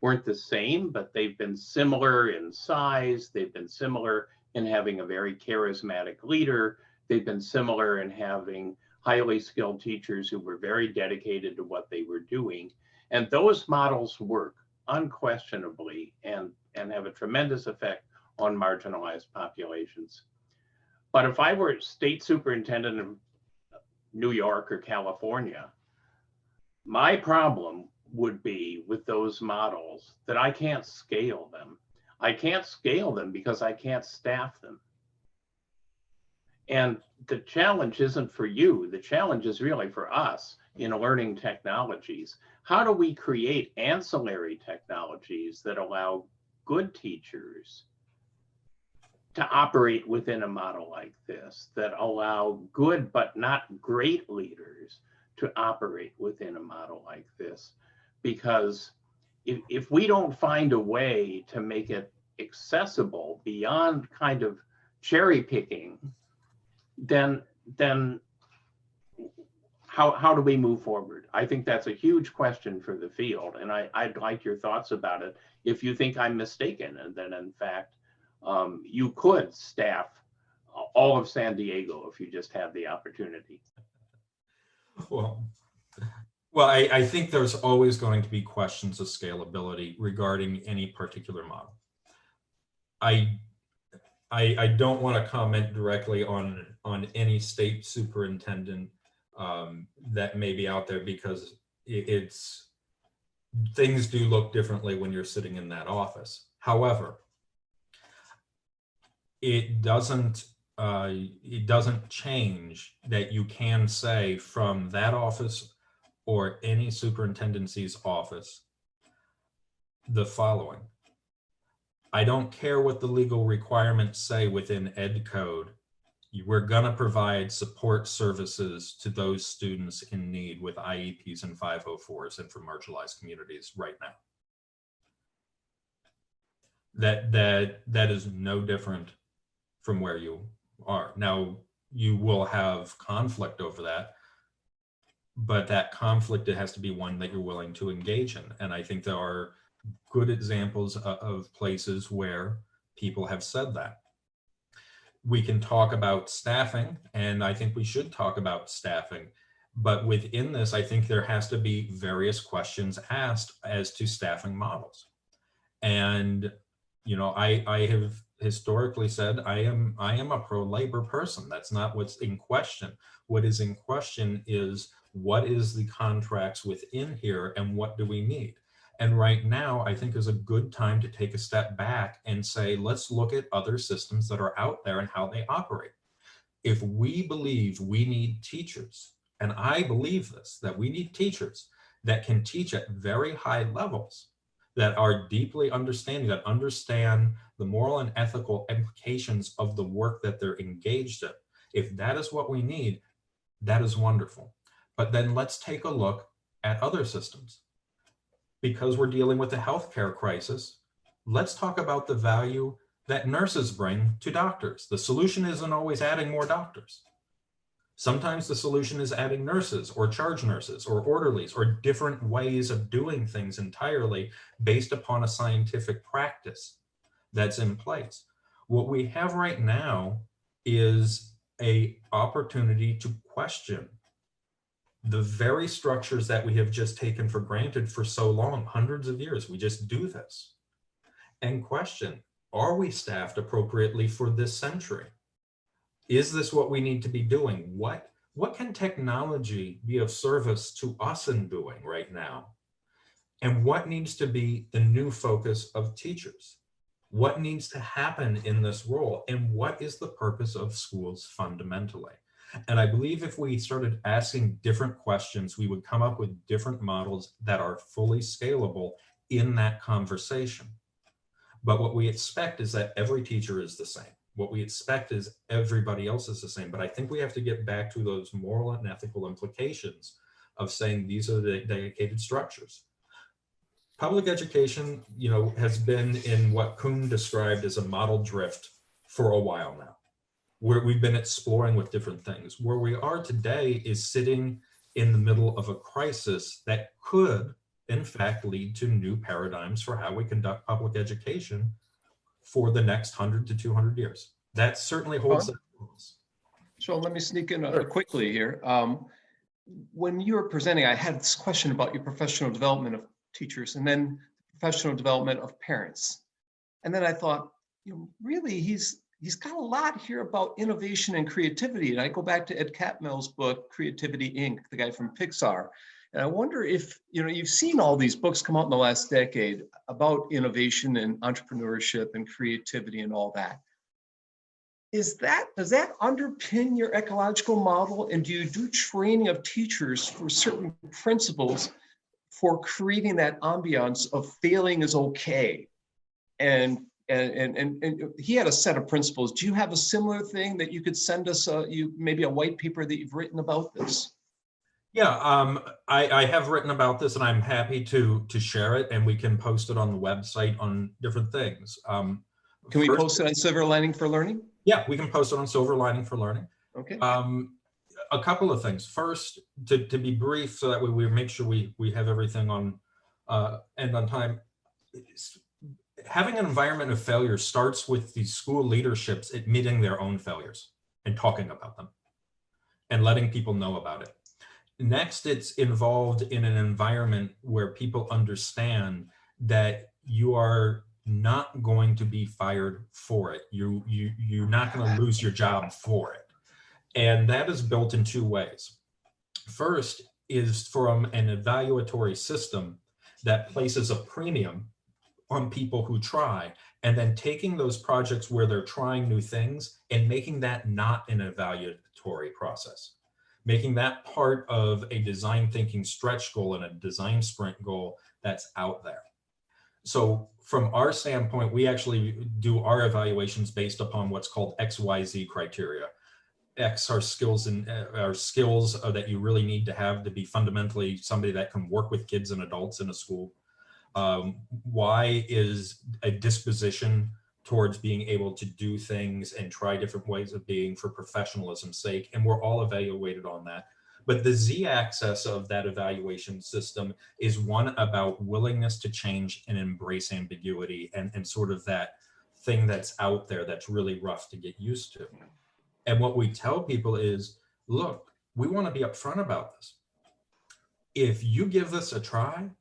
weren't the same, but they've been similar in size. They've been similar in having a very charismatic leader. They've been similar in having highly skilled teachers who were very dedicated to what they were doing. And those models work unquestionably and have a tremendous effect on marginalized populations. But if I were state superintendent of New York or California, my problem would be with those models that I can't scale them. I can't scale them because I can't staff them. And the challenge isn't for you. The challenge is really for us in learning technologies. How do we create ancillary technologies that allow good teachers to operate within a model like this, that allow good but not great leaders to operate within a model like this? Because if we don't find a way to make it accessible beyond kind of cherry picking, then how do we move forward? I think that's a huge question for the field, and I'd like your thoughts about it. If you think I'm mistaken, and then in fact, you could staff all of San Diego if you just had the opportunity. Well, I think there's always going to be questions of scalability regarding any particular model. I don't want to comment directly on any state superintendent that may be out there, because things do look differently when you're sitting in that office. However, it doesn't change that you can say from that office or any superintendency's office the following. I don't care what the legal requirements say within Ed Code. We're going to provide support services to those students in need with IEPs and 504s and for marginalized communities right now. That is no different from where you are. Now, you will have conflict over that, but that conflict, it has to be one that you're willing to engage in. And I think there are good examples of places where people have said that. We can talk about staffing, and I think we should talk about staffing. But within this, I think there has to be various questions asked as to staffing models. And, you know, I have historically said I am a pro-labor person. That's not what's in question. What is in question is what is the contracts within here and what do we need? And right now, I think is a good time to take a step back and say, let's look at other systems that are out there and how they operate. If we believe we need teachers, and I believe this, that we need teachers that can teach at very high levels, that are deeply understanding, that understand the moral and ethical implications of the work that they're engaged in. If that is what we need, that is wonderful. But then let's take a look at other systems. Because we're dealing with the healthcare crisis, let's talk about the value that nurses bring to doctors. The solution isn't always adding more doctors. Sometimes the solution is adding nurses or charge nurses or orderlies or different ways of doing things entirely based upon a scientific practice that's in place. What we have right now is an opportunity to question the very structures that we have just taken for granted for so long, hundreds of years. We just do this. And question, are we staffed appropriately for this century? Is this what we need to be doing? What can technology be of service to us in doing right now? And what needs to be the new focus of teachers? What needs to happen in this role? And what is the purpose of schools fundamentally? And I believe if we started asking different questions, we would come up with different models that are fully scalable in that conversation. But what we expect is that every teacher is the same. What we expect is everybody else is the same. But I think we have to get back to those moral and ethical implications of saying these are the dedicated structures. Public education, you know, has been in what Kuhn described as a model drift for a while now, where we've been exploring with different things. Where we are today is sitting in the middle of a crisis that could, in fact, lead to new paradigms for how we conduct public education for the next 100 to 200 years. That certainly holds the rules. So let me sneak in quickly here. When you were presenting, I had this question about your professional development of teachers and then professional development of parents. And then I thought, you know, really, he's got a lot here about innovation and creativity. And I go back to Ed Catmull's book, Creativity, Inc., the guy from Pixar. And I wonder if, you know, you've seen all these books come out in the last decade about innovation and entrepreneurship and creativity and all that. Does that underpin your ecological model? And do you do training of teachers for certain principles for creating that ambiance of failing is okay? And he had a set of principles. Do you have a similar thing that you could send us, maybe a white paper that you've written about this? Yeah, I have written about this and I'm happy to share it, and we can post it on the website on different things. Can we post it on Silver Lining for Learning? Yeah, we can post it on Silver Lining for Learning. Okay. A couple of things. First, to be brief, so that way we make sure we have everything on and on time. Having an environment of failure starts with the school leaderships admitting their own failures and talking about them and letting people know about it. Next, it's involved in an environment where people understand that you are not going to be fired for it. You're not going to lose your job for it. And that is built in two ways. First is from an evaluatory system that places a premium on people who try, and then taking those projects where they're trying new things and making that not an evaluatory process, making that part of a design thinking stretch goal and a design sprint goal that's out there. So from our standpoint, we actually do our evaluations based upon what's called XYZ criteria. X are skills that you really need to have to be fundamentally somebody that can work with kids and adults in a school. Y is a disposition towards being able to do things and try different ways of being for professionalism's sake. And we're all evaluated on that. But the Z axis of that evaluation system is one about willingness to change and embrace ambiguity and sort of that thing that's out there that's really rough to get used to. And what we tell people is, look, we want to be upfront about this. If you give this a try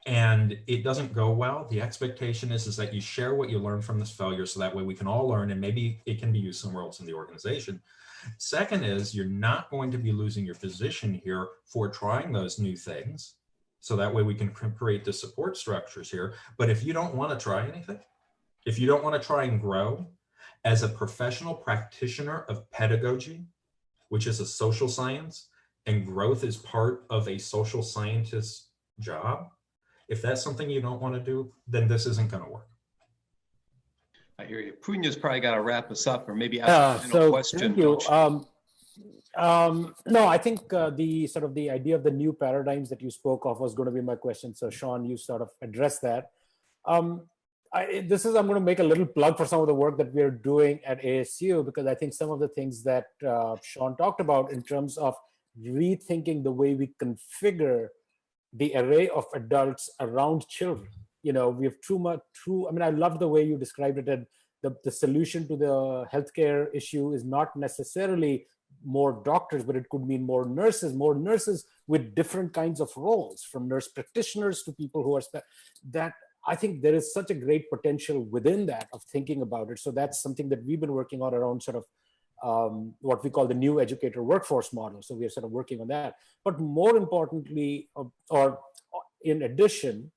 and it doesn't go well, the expectation is that you share what you learned from this failure so that way we can all learn and maybe it can be used somewhere else in the organization. Second is you're not going to be losing your position here for trying those new things. So that way we can create the support structures here. But if you don't want to try anything, if you don't want to try and grow as a professional practitioner of pedagogy, which is a social science, and growth is part of a social scientist's job, if that's something you don't want to do, then this isn't going to work. I hear you. Punya's probably got to wrap us up, or maybe ask a final question. Thank you. No, I think the idea of the new paradigms that you spoke of was going to be my question. So Shawn, you sort of addressed that. I'm going to make a little plug for some of the work that we're doing at ASU, because I think some of the things that Shawn talked about in terms of rethinking the way we configure the array of adults around children. We have I love the way you described it. And the solution to the healthcare issue is not necessarily more doctors, but it could mean more nurses with different kinds of roles, from nurse practitioners to people who are that. I think there is such a great potential within that of thinking about it. So that's something that we've been working on around sort of what we call the new educator workforce model. So we are sort of working on that. But more importantly, or in addition,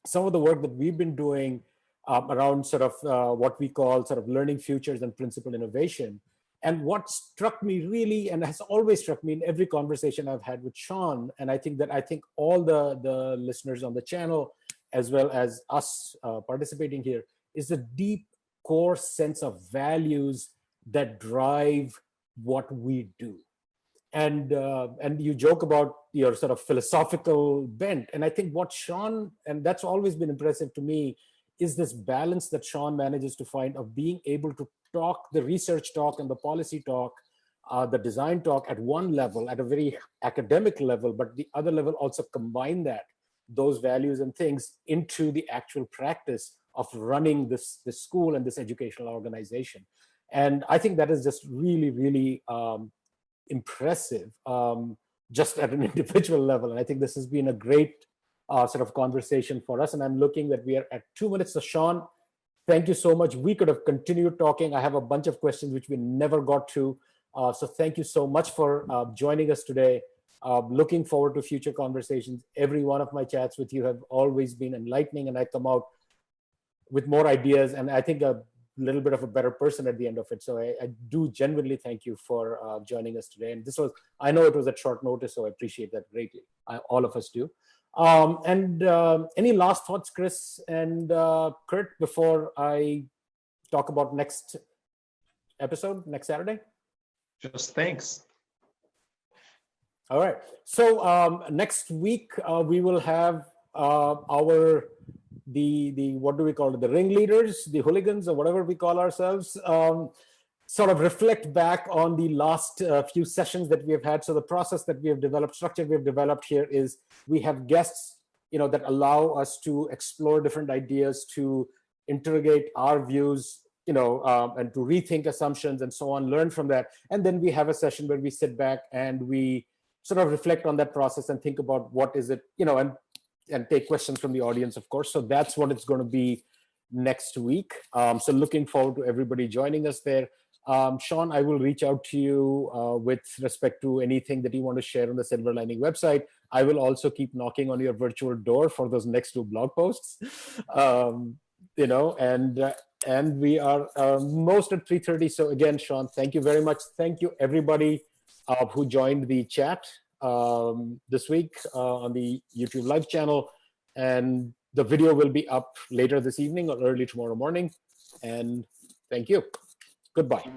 some of the work that we've been doing around sort of what we call sort of learning futures and principled innovation. And what struck me really, and has always struck me in every conversation I've had with Shawn, and I think all the listeners on the channel, as well as us participating here, is the deep core sense of values that drive what we do. And you joke about your sort of philosophical bent. And I think what Shawn, and that's always been impressive to me, is this balance that Shawn manages to find of being able to talk the research talk and the policy talk, the design talk at one level, at a very academic level, but the other level also combine those values and things into the actual practice of running this school and this educational organization. And I think that is just really, really impressive, just at an individual level. And I think this has been a great sort of conversation for us. And I'm looking that we are at 2 minutes. So Shawn, thank you so much. We could have continued talking. I have a bunch of questions which we never got to. So thank you so much for joining us today. Looking forward to future conversations. Every one of my chats with you have always been enlightening, and I come out with more ideas, and I think a little bit of a better person at the end of it. So I do genuinely thank you for joining us today. And I know it was at short notice, so I appreciate that greatly. All of us do. Any last thoughts, Chris and Kurt, before I talk about next episode, next Saturday? Just thanks. All right. So next week we will have the what do we call it? The ringleaders, the hooligans, or whatever we call ourselves. Sort of reflect back on the last few sessions that we have had. So the process that we have developed, structure we have developed here is we have guests, that allow us to explore different ideas, to interrogate our views, and to rethink assumptions and so on, learn from that. And then we have a session where we sit back and we sort of reflect on that process and think about what is it, and take questions from the audience, of course. So that's what it's going to be next week. So looking forward to everybody joining us there. Shawn, I will reach out to you with respect to anything that you want to share on the Silver Lining website. I will also keep knocking on your virtual door for those next 2 blog posts. and we are most at 3:30. So again, Shawn, thank you very much. Thank you everybody who joined the chat this week on the YouTube live channel, and the video will be up later this evening or early tomorrow morning. And thank you. Goodbye.